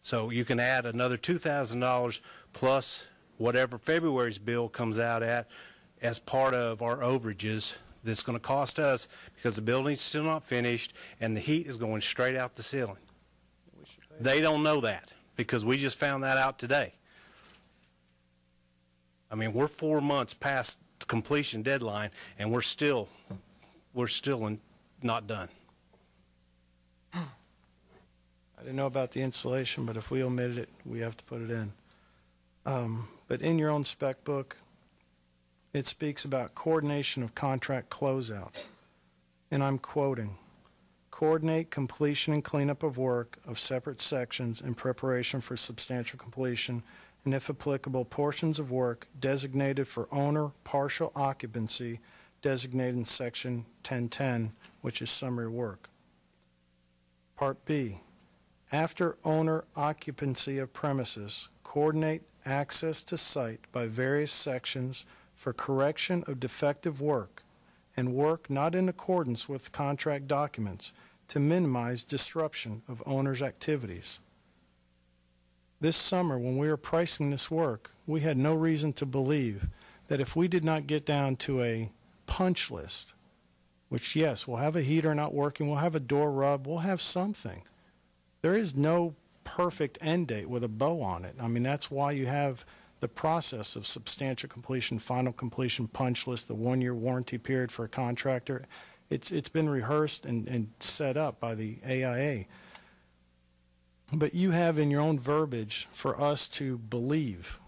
So you can add another $2,000 plus whatever February's bill comes out at as part of our overages that's going to cost us because the building's still not finished and the heat is going straight out the ceiling. They don't know that because we just found that out today. I mean, we're 4 months past the completion deadline and we're still not done. I didn't know about the insulation, but if we omitted it, we have to put it in. But in your own spec book, it speaks about coordination of contract closeout. And I'm quoting, coordinate completion and cleanup of work of separate sections in preparation for substantial completion, and if applicable, portions of work designated for owner partial occupancy designated in section 1010, which is summary work. Part B, after owner occupancy of premises, coordinate access to site by various sections for correction of defective work and work not in accordance with contract documents to minimize disruption of owner's activities. This summer, when we were pricing this work, we had no reason to believe that if we did not get down to a punch list, which, yes, we'll have a heater not working, we'll have a door rub, we'll have something. There is no perfect end date with a bow on it. I mean, that's why you have the process of substantial completion, final completion, punch list, the 1-year warranty period for a contractor. It's been rehearsed and set up by the AIA. But you have in your own verbiage for us to believe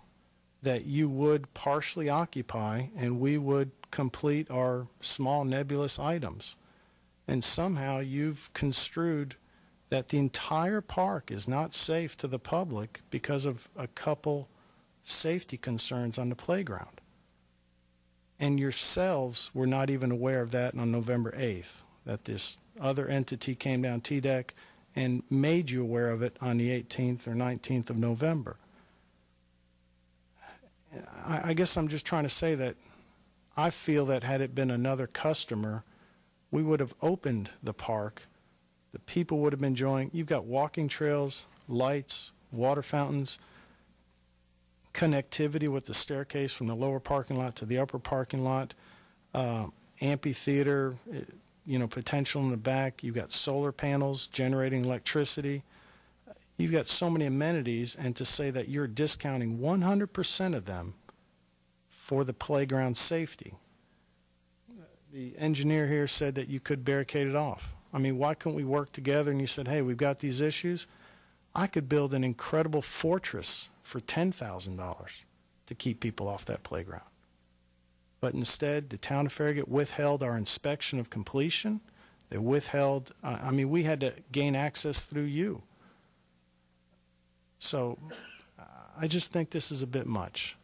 that you would partially occupy and we would complete our small nebulous items. And somehow you've construed that the entire park is not safe to the public because of a couple safety concerns on the playground. And yourselves were not even aware of that on November 8th, that this other entity came down T-Deck and made you aware of it on the 18th or 19th of November. I guess I'm just trying to say that I feel that had it been another customer, we would have opened the park. The people would have been enjoying. You've got walking trails, lights, water fountains, connectivity with the staircase from the lower parking lot to the upper parking lot, amphitheater, potential in the back. You've got solar panels generating electricity. You've got so many amenities, and to say that you're discounting 100% of them for the playground safety. The engineer here said that you could barricade it off. I mean, why couldn't we work together and you said, hey, we've got these issues? I could build an incredible fortress for $10,000 to keep people off that playground. But instead, the town of Farragut withheld our inspection of completion. They withheld, we had to gain access through you. So I just think this is a bit much.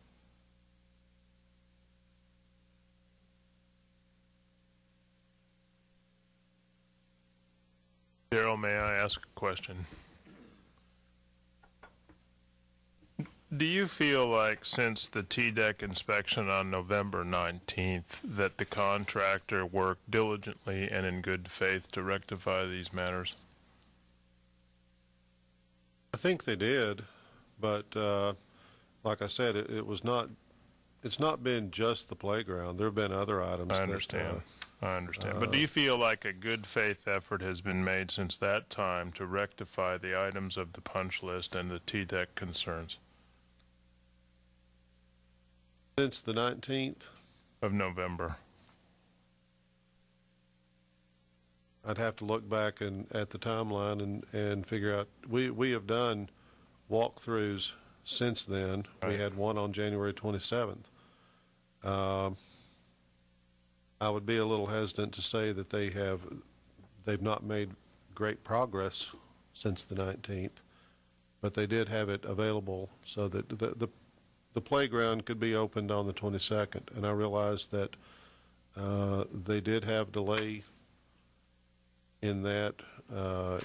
Daryl, may I ask a question? Do you feel like since the T-Deck inspection on November 19th that the contractor worked diligently and in good faith to rectify these matters? I think they did, but like I said, it's not been just the playground. There have been other items. I understand. But do you feel like a good faith effort has been made since that time to rectify the items of the punch list and the T-Deck concerns? Since the 19th of November. I'd have to look back at the timeline and figure out. We have done walkthroughs since then. Right. We had one on January 27th. I would be a little hesitant to say that they've not made great progress since the 19th, but they did have it available so that the playground could be opened on the 22nd. And I realized that they did have delay in that,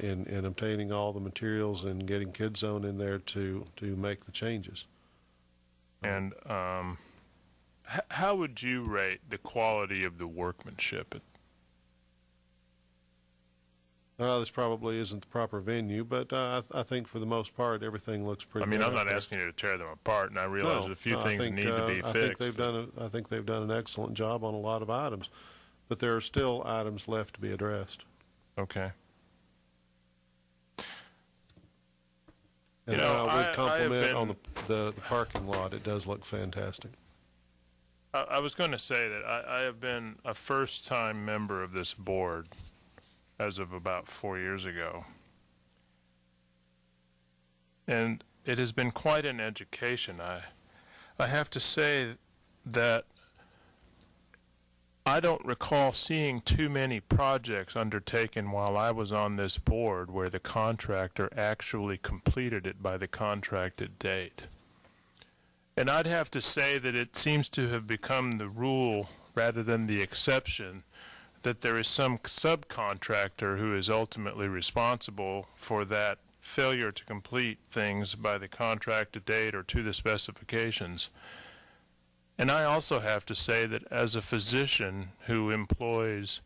in obtaining all the materials and getting Kid Zone in there to make the changes. And how would you rate the quality of the workmanship? This probably isn't the proper venue, but I think for the most part, everything looks pretty I mean, good I'm out not there. asking you to tear them apart, and I realize a few I things think, need to be I fixed. I think they've done an excellent job on a lot of items, but there are still items left to be addressed. Okay. And You know, I I would have compliment on been- the parking lot. It does look fantastic. I was going to say that I have been a first-time member of this board as of about 4 years ago. And it has been quite an education. I have to say that I don't recall seeing too many projects undertaken while I was on this board where the contractor actually completed it by the contracted date. And I'd have to say that it seems to have become the rule rather than the exception that there is some subcontractor who is ultimately responsible for that failure to complete things by the contracted date or to the specifications. And I also have to say that as a physician who employs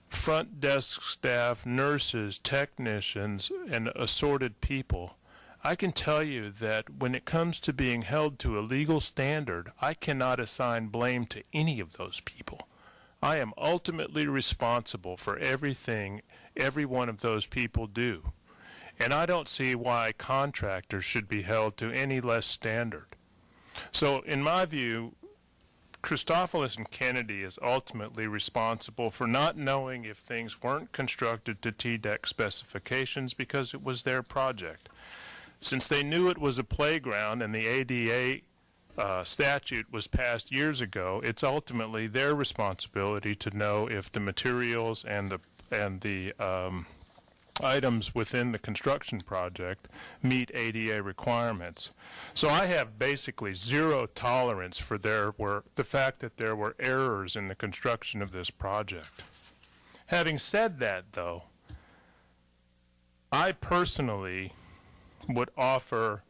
front desk staff, nurses, technicians, and assorted people, I can tell you that when it comes to being held to a legal standard, I cannot assign blame to any of those people. I am ultimately responsible for everything every one of those people do. And I don't see why contractors should be held to any less standard. So in my view, Christophilus and Kennedy is ultimately responsible for not knowing if things weren't constructed to TDEC specifications because it was their project. Since they knew it was a playground and the ADA statute was passed years ago, it's ultimately their responsibility to know if the materials and the items within the construction project meet ADA requirements. So I have basically zero tolerance for the fact that there were errors in the construction of this project. Having said that, though, I personally would offer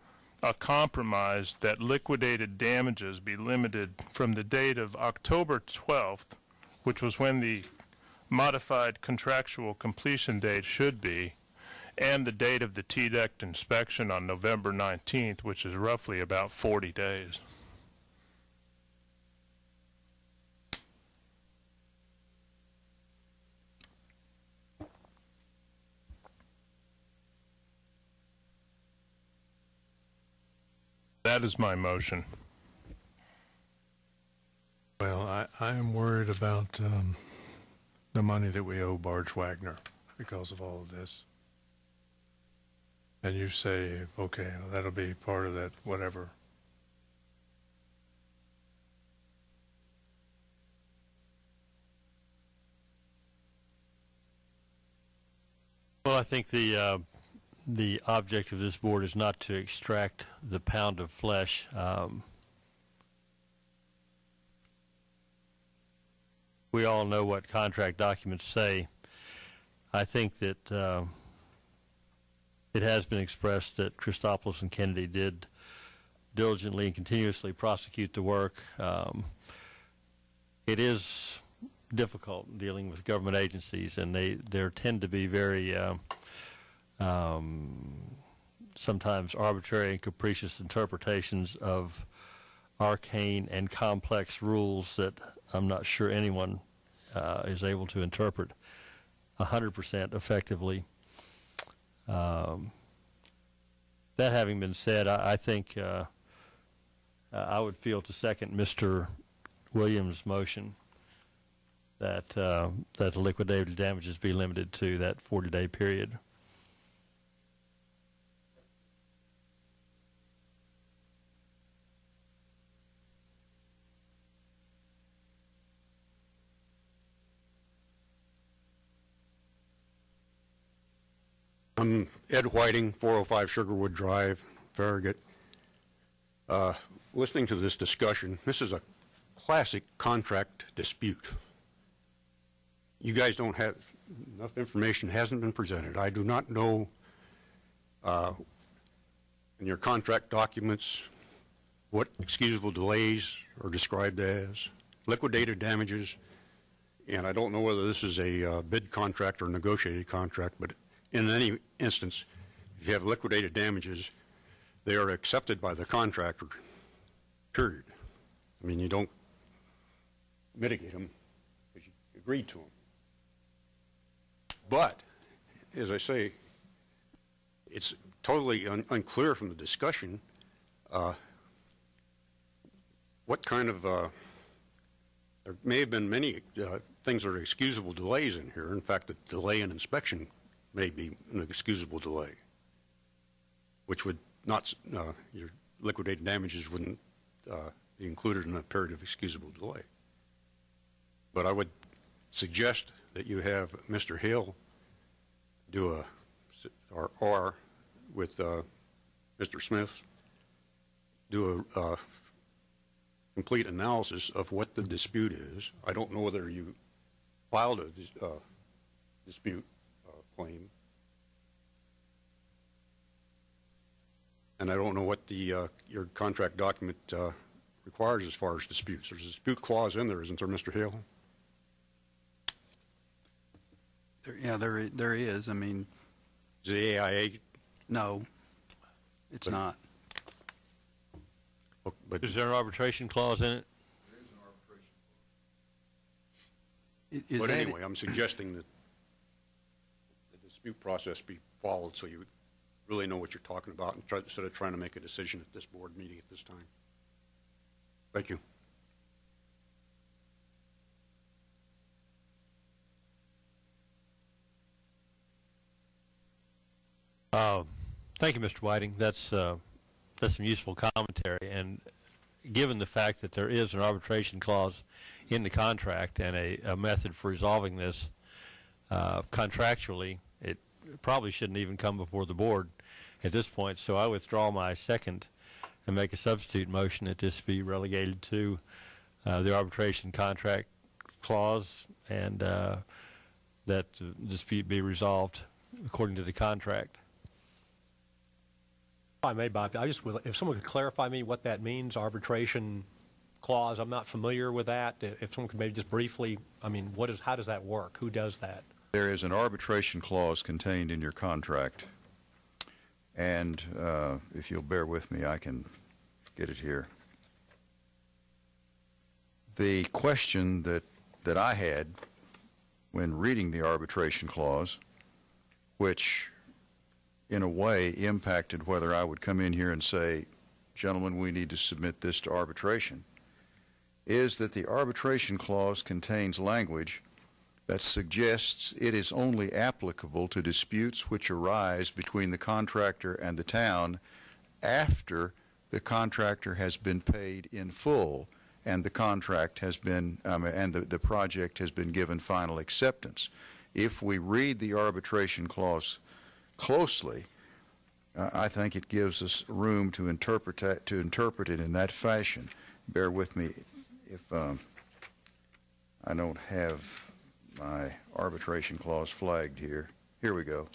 a compromise that liquidated damages be limited from the date of October 12th, which was when the modified contractual completion date should be, and the date of the TDEC inspection on November 19th, which is roughly about 40 days. That is my motion. Well, I am worried about the money that we owe Barge Wagner because of all of this. And you say, okay, well, that'll be part of that, whatever. Well, I think the object of this board is not to extract the pound of flesh. We all know what contract documents say. I think that it has been expressed that Christophilus and Kennedy did diligently and continuously prosecute the work. It is difficult dealing with government agencies, and there tend to be very sometimes arbitrary and capricious interpretations of arcane and complex rules that I'm not sure anyone is able to interpret 100% effectively. That having been said, I think I would feel to second Mr. Williams' motion that that the liquidated damages be limited to that 40-day period. I'm Ed Whiting, 405 Sugarwood Drive, Farragut. Listening to this discussion, this is a classic contract dispute. You guys don't have enough information, hasn't been presented. I do not know in your contract documents what excusable delays are described as, liquidated damages. and I don't know whether this is a bid contract or negotiated contract, but in any instance, if you have liquidated damages, they are accepted by the contractor, period. I mean, you don't mitigate them because you agreed to them. But, as I say, it's totally unclear from the discussion what kind of, there may have been many things that are excusable delays in here. In fact, the delay in inspection may be an excusable delay, which would not, your liquidated damages wouldn't be included in a period of excusable delay. But I would suggest that you have Mr. Hill do a, or with Mr. Smith, do a complete analysis of what the dispute is. I don't know whether you filed a dispute claim. And I don't know what the your contract document requires as far as disputes. There's a dispute clause in there, isn't there, Mr. Hill? Yeah, there is. I mean, Is the AIA? no, it's not. But Is there an arbitration clause in it? Is but that anyway, I'm suggesting that the dispute process be followed so you really know what you're talking about and instead of trying to make a decision at this board meeting at this time. Thank you. Thank you, Mr. Whiting. That's some useful commentary. And given the fact that there is an arbitration clause in the contract and a method for resolving this contractually, it probably shouldn't even come before the board at this point. So I withdraw my second and make a substitute motion that this be relegated to the arbitration contract clause and that the dispute be resolved according to the contract. If I may, Bob, if someone could clarify me what that means, arbitration clause, I'm not familiar with that. If someone could maybe just briefly, I mean, how does that work? Who does that? There is an arbitration clause contained in your contract, and if you'll bear with me, I can get it here. The question that I had when reading the arbitration clause, which in a way impacted whether I would come in here and say, gentlemen, we need to submit this to arbitration, is that the arbitration clause contains language that suggests it is only applicable to disputes which arise between the contractor and the town after the contractor has been paid in full and the contract has been, and the project has been given final acceptance. If we read the arbitration clause closely, I think it gives us room to interpret it in that fashion. Bear with me if I don't have my arbitration clause flagged here. Here we go.